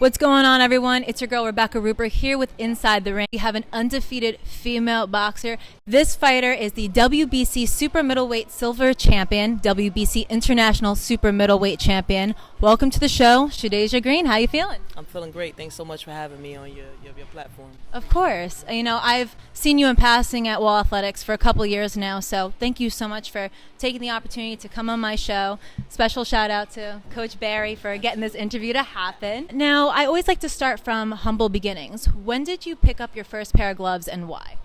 What's going on, everyone? It's your girl, Rebecca Rupert, here with Inside the Ring. We have an undefeated female boxer. This fighter is the WBC Super Middleweight Silver Champion, WBC International Super Middleweight Champion. Welcome to the show, Shadasia Green. How you feeling? I'm feeling great. Thanks so much for having me on your platform. Of course. You know, I've seen you in passing at Wall Athletics for a couple years now, so thank you so much for taking the opportunity to come on my show. Special shout out to Coach Barry for getting this interview to happen. Now, I always like to start from humble beginnings. When did you pick up your first pair of gloves and why?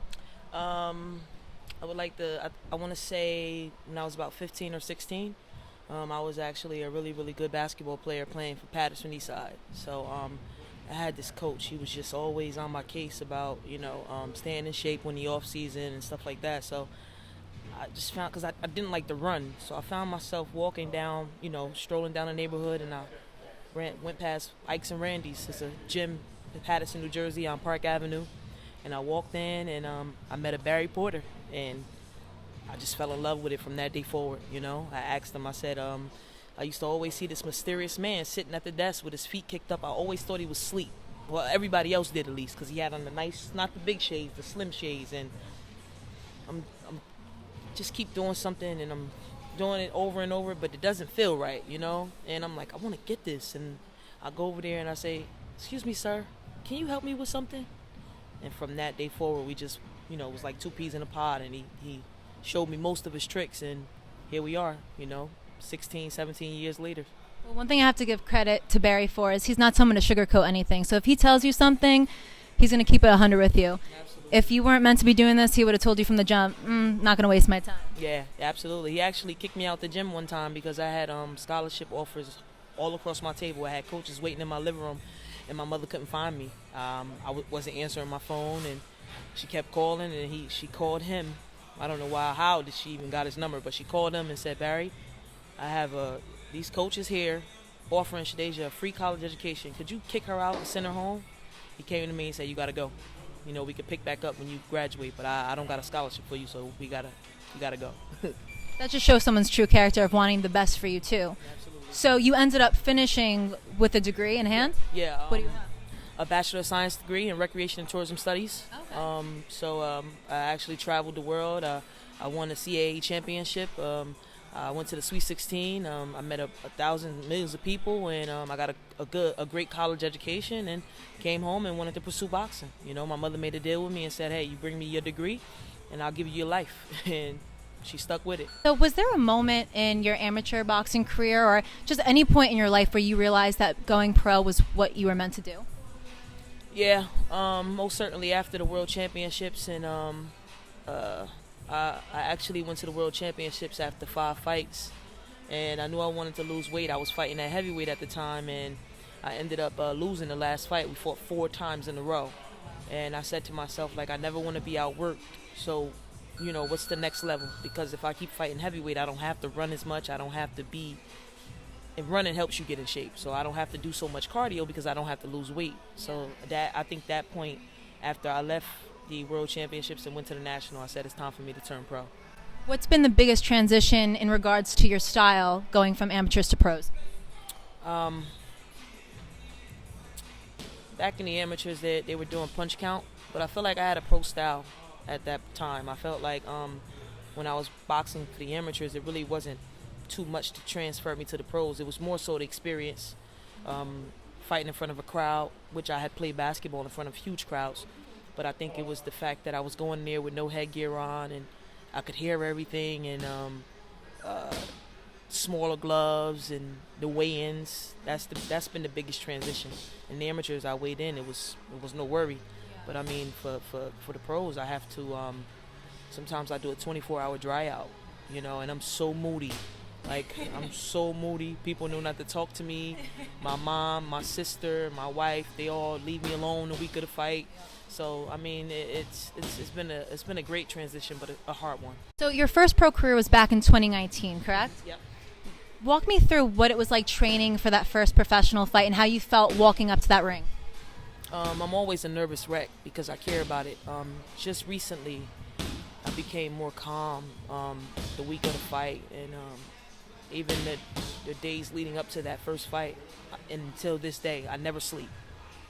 I want to say when I was about 15 or 16. I was actually a really, really good basketball player playing for Patterson Eastside. So I had this coach. He was just always on my case about, staying in shape when the off season and stuff like that. So I just found, because I didn't like to run, so I found myself walking down, strolling down the neighborhood, and I went past Ike's and Randy's. It's a gym in Patterson, New Jersey on Park Avenue. And I walked in, and I met a Barry Porter, and I just fell in love with it from that day forward, I asked him, I said, I used to always see this mysterious man sitting at the desk with his feet kicked up. I always thought he was asleep. Well, everybody else did at least, because he had on the nice, not the big shades, the slim shades. And I'm just keep doing something, and I'm doing it over and over, but it doesn't feel right, And I'm like, I want to get this. And I go over there and I say, excuse me, sir, can you help me with something? And from that day forward, we just, it was like two peas in a pod, and he showed me most of his tricks, and here we are, 16, 17 years later. Well, one thing I have to give credit to Barry for is he's not someone to sugarcoat anything. So if he tells you something, he's going to keep it 100 with you. Absolutely. If you weren't meant to be doing this, he would have told you from the jump, not going to waste my time. Yeah, absolutely. He actually kicked me out the gym one time because I had scholarship offers all across my table. I had coaches waiting in my living room, and my mother couldn't find me. I wasn't answering my phone, and she kept calling, and she called him. I don't know how did she even got his number, but she called him and said, Barry, I have these coaches here offering Shadasia a free college education. Could you kick her out and send her home? He came to me and said, you got to go. We could pick back up when you graduate, but I don't got a scholarship for you, so you got to go. That just shows someone's true character of wanting the best for you, too. Absolutely. So you ended up finishing with a degree in hand? Yeah. What do you have? A Bachelor of Science degree in Recreation and Tourism Studies. Okay. I actually traveled the world. I won a CAA championship. I went to the Sweet 16. I met millions of people, and I got a great college education, and came home and wanted to pursue boxing. My mother made a deal with me and said, hey, you bring me your degree, and I'll give you your life. And she stuck with it. So was there a moment in your amateur boxing career, or just any point in your life, where you realized that going pro was what you were meant to do? Yeah, most certainly after the World Championships, and I actually went to the World Championships after 5 fights, and I knew I wanted to lose weight. I was fighting at heavyweight at the time, and I ended up losing the last fight. We fought 4 times in a row, and I said to myself, I never want to be outworked, so, what's the next level? Because if I keep fighting heavyweight, I don't have to run as much, I don't have to be... And running helps you get in shape, so I don't have to do so much cardio because I don't have to lose weight. So I think that point, after I left the World Championships and went to the National, I said it's time for me to turn pro. What's been the biggest transition in regards to your style going from amateurs to pros? Back in the amateurs, they were doing punch count, but I felt like I had a pro style at that time. I felt like when I was boxing for the amateurs, it really wasn't too much to transfer me to the pros. It was more so the experience, fighting in front of a crowd, which I had played basketball in front of huge crowds, but I think it was the fact that I was going there with no headgear on, and I could hear everything, and smaller gloves and the weigh-ins. That's been the biggest transition. In the amateurs, I weighed in. It was no worry, but I mean for the pros, I have to. Sometimes I do a 24-hour dry out, and I'm so moody. I'm so moody. People know not to talk to me. My mom, my sister, my wife, they all leave me alone the week of the fight. So, I mean, it's been a great transition, but a hard one. So your first pro career was back in 2019, correct? Yep. Walk me through what it was like training for that first professional fight and how you felt walking up to that ring. I'm always a nervous wreck because I care about it. Just recently, I became more calm the week of the fight, and even the days leading up to that first fight, until this day, I never sleep.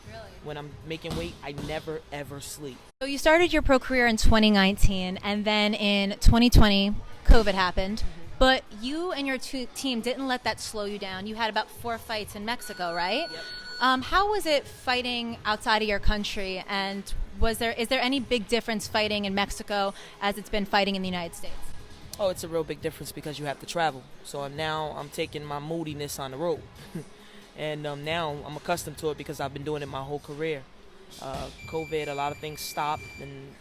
Really? When I'm making weight, I never, ever sleep. So you started your pro career in 2019, and then in 2020, COVID happened. But you and your team didn't let that slow you down. You had about 4 fights in Mexico, right? Yep. How was it fighting outside of your country? And is there any big difference fighting in Mexico as it's been fighting in the United States? Oh, it's a real big difference because you have to travel. So I'm taking my moodiness on the road. And now I'm accustomed to it because I've been doing it my whole career. COVID, a lot of things stopped, and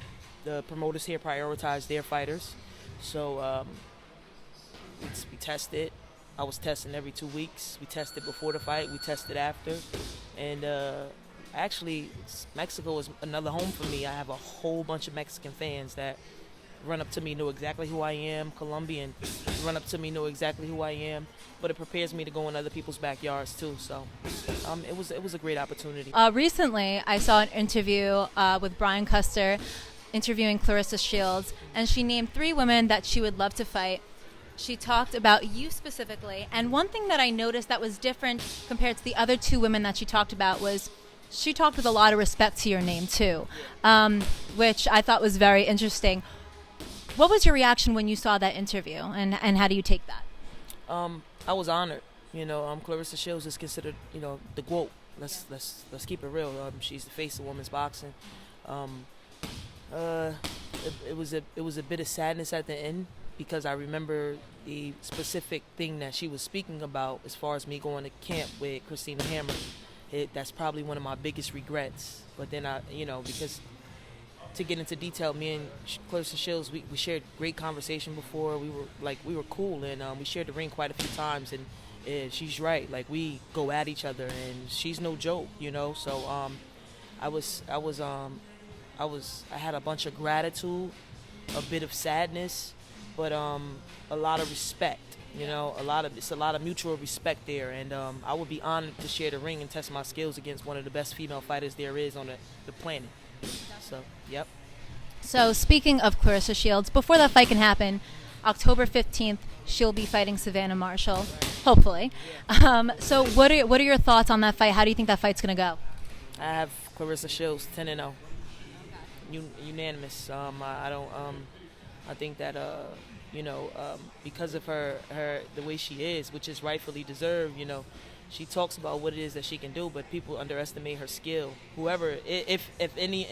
the promoters here prioritize their fighters. So we tested. I was testing every 2 weeks. We tested before the fight. We tested after. And actually, Mexico is another home for me. I have a whole bunch of Mexican fans that run up to me, know exactly who I am. Colombian run up to me, know exactly who I am. But it prepares me to go in other people's backyards too. So it was a great opportunity. Recently, I saw an interview with Brian Custer interviewing Claressa Shields, and she named 3 women that she would love to fight. She talked about you specifically, and one thing that I noticed that was different compared to the other 2 women that she talked about was she talked with a lot of respect to your name too, which I thought was very interesting. What was your reaction when you saw that interview, and how do you take that? I was honored. Clarissa Shields is considered, the GOAT. Let's keep it real. She's the face of women's boxing. It was a bit of sadness at the end because I remember the specific thing that she was speaking about as far as me going to camp with Christina Hammer. That's probably one of my biggest regrets. But then because to get into detail, me and Claressa Shields, we shared great conversation before. We were cool, and we shared the ring quite a few times. And she's right, like we go at each other, and she's no joke, So I had a bunch of gratitude, a bit of sadness, but a lot of respect. It's a lot of mutual respect there, and I would be honored to share the ring and test my skills against one of the best female fighters there is on the planet. So, yep. So speaking of Claressa Shields, before that fight can happen, October 15th, she'll be fighting Savannah Marshall, hopefully. So what are your thoughts on that fight? How do you think that fight's going to go? I have Claressa Shields 10-0, unanimous. I think that because of her the way she is, which is rightfully deserved, she talks about what it is that she can do, but people underestimate her skill. Whoever, in any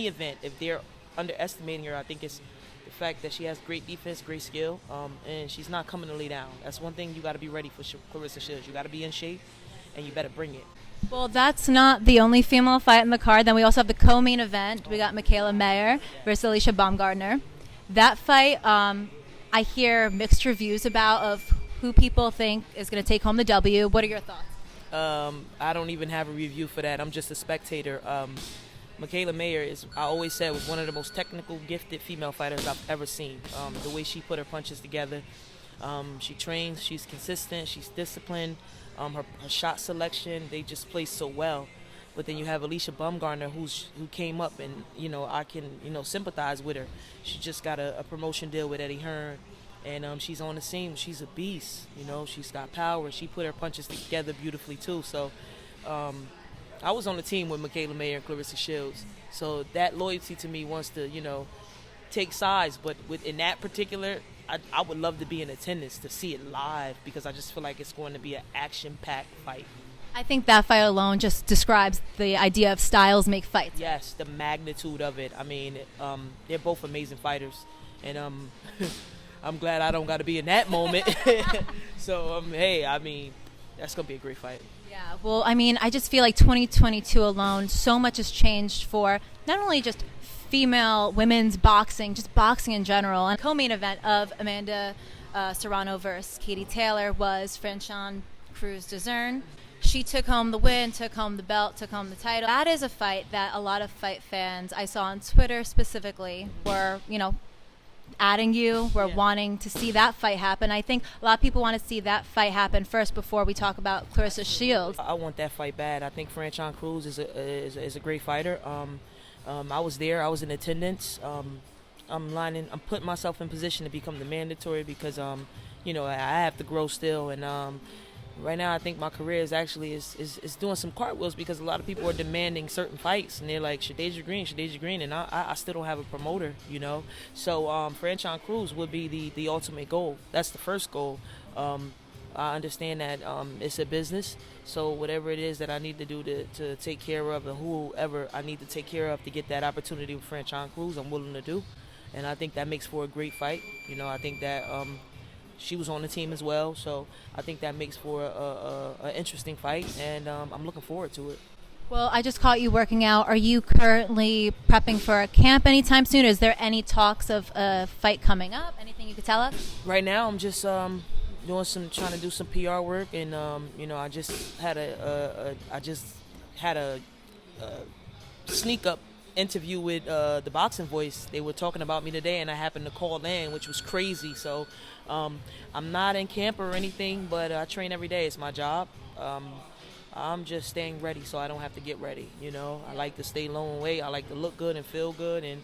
event, if they're underestimating her, I think it's the fact that she has great defense, great skill, and she's not coming to lay down. That's one thing you got to be ready for Claressa Shields. You got to be in shape, and you better bring it. Well, that's not the only female fight in the card. Then we also have the co-main event. We got Michaela Mayer versus Alicia Baumgardner. That fight, I hear mixed reviews of who people think is going to take home the W. What are your thoughts? I don't even have a review for that. I'm just a spectator. Michaela Mayer I always said, was one of the most technical, gifted female fighters I've ever seen. The way she put her punches together. She trains, she's consistent, she's disciplined. Her shot selection, they just play so well. But then you have Alicia Baumgardner, who came up, and I can sympathize with her. She just got a promotion deal with Eddie Hearn, and she's on the scene. She's a beast. She's got power. She put her punches together beautifully too. So I was on the team with Michaela Mayer and Claressa Shields. So that loyalty to me wants to take sides. But in that particular, I would love to be in attendance to see it live, because I just feel like it's going to be an action-packed fight. I think that fight alone just describes the idea of styles make fights. Yes, the magnitude of it. I mean, they're both amazing fighters, and I'm glad I don't got to be in that moment. So, hey, I mean, that's going to be a great fight. Yeah, well, I mean, I just feel like 2022 alone, so much has changed for not only just female women's boxing, just boxing in general. And co-main event of Amanda Serrano versus Katie Taylor was Franchon Cruz Dezurn. She took home the win, took home the belt, took home the title. That is a fight that a lot of fight fans I saw on Twitter specifically were, adding you, were wanting to see that fight happen. I think a lot of people want to see that fight happen first before we talk about Claressa Shields. I want that fight bad. I think Franchon Cruz is a great fighter. I was there. I was in attendance. I'm putting myself in position to become the mandatory because, I have to grow still, and Right now, I think my career is actually is doing some cartwheels because a lot of people are demanding certain fights, and they're like Shadasia Green, and I still don't have a promoter, you know. So Franchon Cruz would be the ultimate goal. That's the first goal. I understand that it's a business, so whatever it is that I need to do to take care of, and whoever I need to take care of to get that opportunity with Franchon Cruz, I'm willing to do, and I think that makes for a great fight. You know, I think that. She was on the team as well, so I think that makes for a interesting fight, and I'm looking forward to it. Well, I just caught you working out. Are you currently prepping for a camp anytime soon? Is there any talks of a fight coming up? Anything you could tell us? Right now, I'm just trying to do some PR work, and you know, I just had a sneak up interview with the Boxing Voice. They were talking about me today, and I happened to call in, which was crazy. So I'm not in camp or anything, but I train every day. It's my job. I'm just staying ready so I don't have to get ready. You know, I like to stay low and weight. I like to look good and feel good, and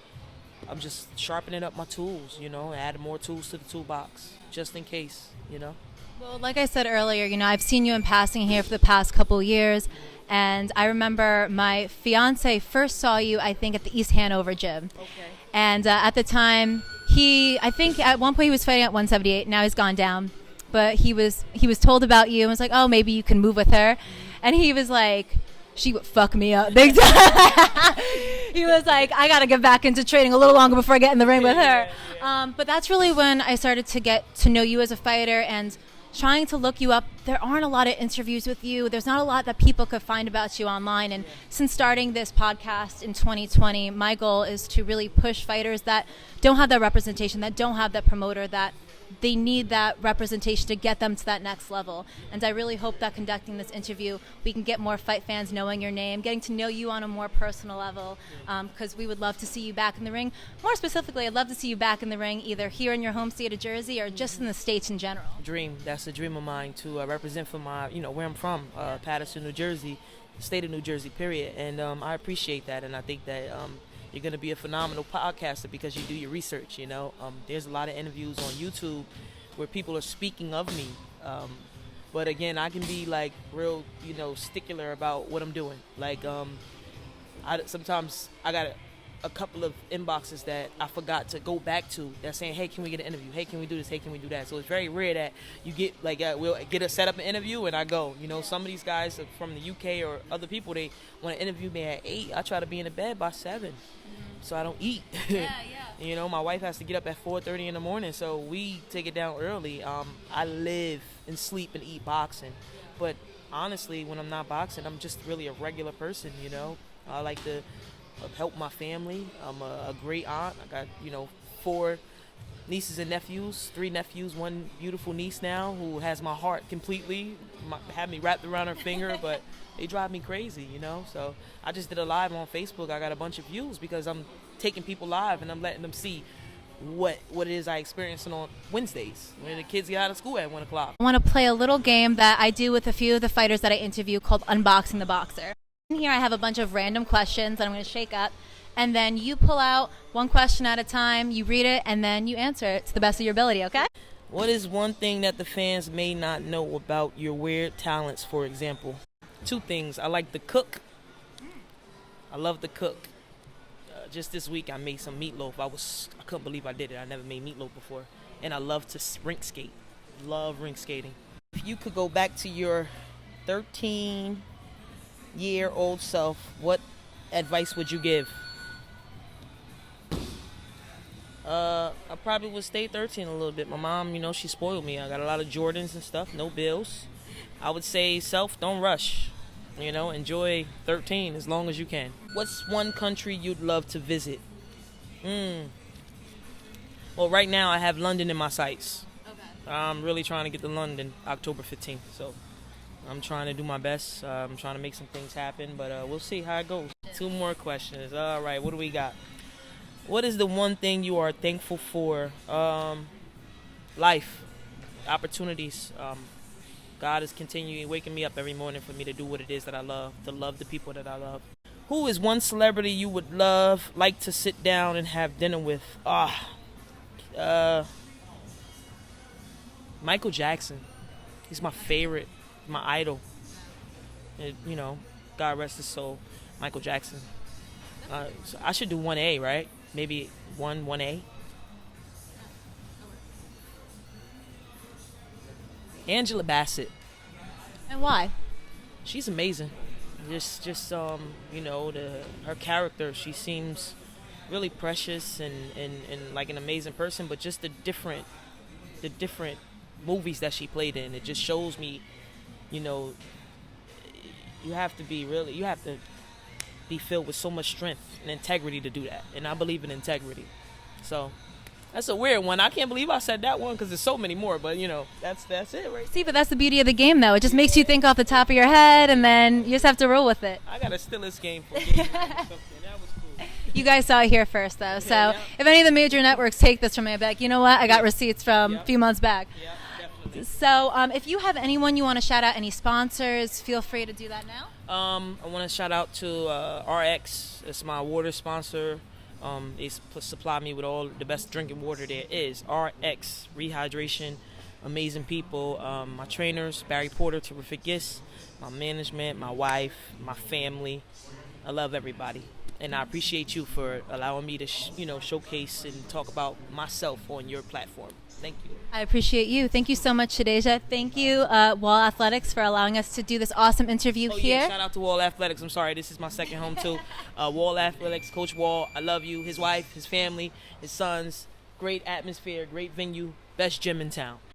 I'm just sharpening up my tools, you know, adding more tools to the toolbox just in case, you know. Well, like I said earlier, you know, I've seen you in passing here for the past couple years, and I remember my fiance first saw you, I think, at the East Hanover gym. Okay. And at the time, I think at one point he was fighting at 178. Now he's gone down, but he was told about you and was like, oh, maybe you can move with her, and he was like, she would fuck me up big time. He was like, I gotta get back into training a little longer before I get in the ring with her. But that's really when I started to get to know you as a fighter and trying to look you up. There aren't a lot of interviews with you. There's not a lot that people could find about you online. And since starting this podcast in 2020, my goal is to really push fighters that don't have that representation, that don't have that promoter, that they need that representation to get them to that next level. And I really hope that conducting this interview, we can get more fight fans knowing your name, getting to know you on a more personal level, because we would love to see you back in the ring. More specifically, I'd love to see you back in the ring, either here in your home state of Jersey or just in the States in general. That's a dream of mine to represent for my, you know, where I'm from, Paterson, New Jersey, the state of New Jersey, period. And I appreciate that, and I think that you're going to be a phenomenal podcaster because you do your research, you know. There's a lot of interviews on YouTube where people are speaking of me. But again, I can be like real, you know, stickler about what I'm doing. Like, sometimes I got a couple of inboxes that I forgot to go back to. They're saying, hey, can we get an interview? Hey, can we do this? Hey, can we do that? So it's very rare that you get, like, we'll get a set up an interview and I go. You know, some of these guys from the UK or other people, they want to interview me at 8. I try to be in the bed by 7. So I don't eat. Yeah. You know, my wife has to get up at 4:30 in the morning, so we take it down early. I live and sleep and eat boxing. But honestly, when I'm not boxing, I'm just really a regular person, you know. I like to help my family. I'm a great aunt. I got, you know, 4 nieces and nephews, 3 nephews, 1 beautiful niece now who has my heart completely, had me wrapped around her finger, but they drive me crazy, you know. So I just did a live on Facebook. I got a bunch of views because I'm taking people live and I'm letting them see what it is I experience on Wednesdays when the kids get out of school at 1 o'clock. I want to play a little game that I do with a few of the fighters that I interview called Unboxing the Boxer. In here I have a bunch of random questions that I'm going to shake up, and then you pull out one question at a time, you read it, and then you answer it to the best of your ability, okay? What is one thing that the fans may not know about your weird talents, for example? 2 things. I like to cook. I love to cook. Just this week I made some meatloaf. I couldn't believe I did it. I never made meatloaf before. And I love to rink skate. Love rink skating. If you could go back to your 13-year-old self, what advice would you give? I probably would stay 13 a little bit. My mom, you know, she spoiled me. I got a lot of Jordans and stuff, no bills. I would say don't rush. You know, enjoy 13 as long as you can. What's one country you'd love to visit? Well, right now I have London in my sights. Okay. I'm really trying to get to London October 15th. So I'm trying to do my best. I'm trying to make some things happen, but we'll see how it goes. 2 more questions. All right, what do we got? What is the one thing you are thankful for? Life, opportunities. God is continuing waking me up every morning for me to do what it is that I love, to love the people that I love. Who is one celebrity you would like to sit down and have dinner with? Michael Jackson. He's my favorite my idol. You know, God rest his soul, Michael Jackson. So I should do 1A, right? Maybe 1A. Angela Bassett. And why? She's amazing. Just you know, her character. She seems really precious and like an amazing person. But just the different movies that she played in, it just shows me, you know, you have to be filled with so much strength and integrity to do that. And I believe in integrity. So that's a weird one. I can't believe I said that one because there's so many more. But, you know, that's it, right? See, but that's the beauty of the game, though. It just makes you think off the top of your head, and then you just have to roll with it. I got to steal this game for game. That was cool. You guys saw it here first, though. So Yeah. if any of the major networks take this from me, I'll be like, you know what? I got receipts from a few months back. Yeah, definitely. So if you have anyone you want to shout out, any sponsors, feel free to do that now. I want to shout out to RX. It's my water sponsor. They supply me with all the best drinking water there is. RX, rehydration, amazing people. My trainers, Barry Porter, terrific guests. My management, my wife, my family. I love everybody. And I appreciate you for allowing me to, showcase and talk about myself on your platform. Thank you. I appreciate you. Thank you so much, Shadasia. Thank you, Wall Athletics, for allowing us to do this awesome interview here. Yeah, shout out to Wall Athletics. I'm sorry, this is my second home too. Wall Athletics, Coach Wall, I love you. His wife, his family, his sons. Great atmosphere, great venue, best gym in town.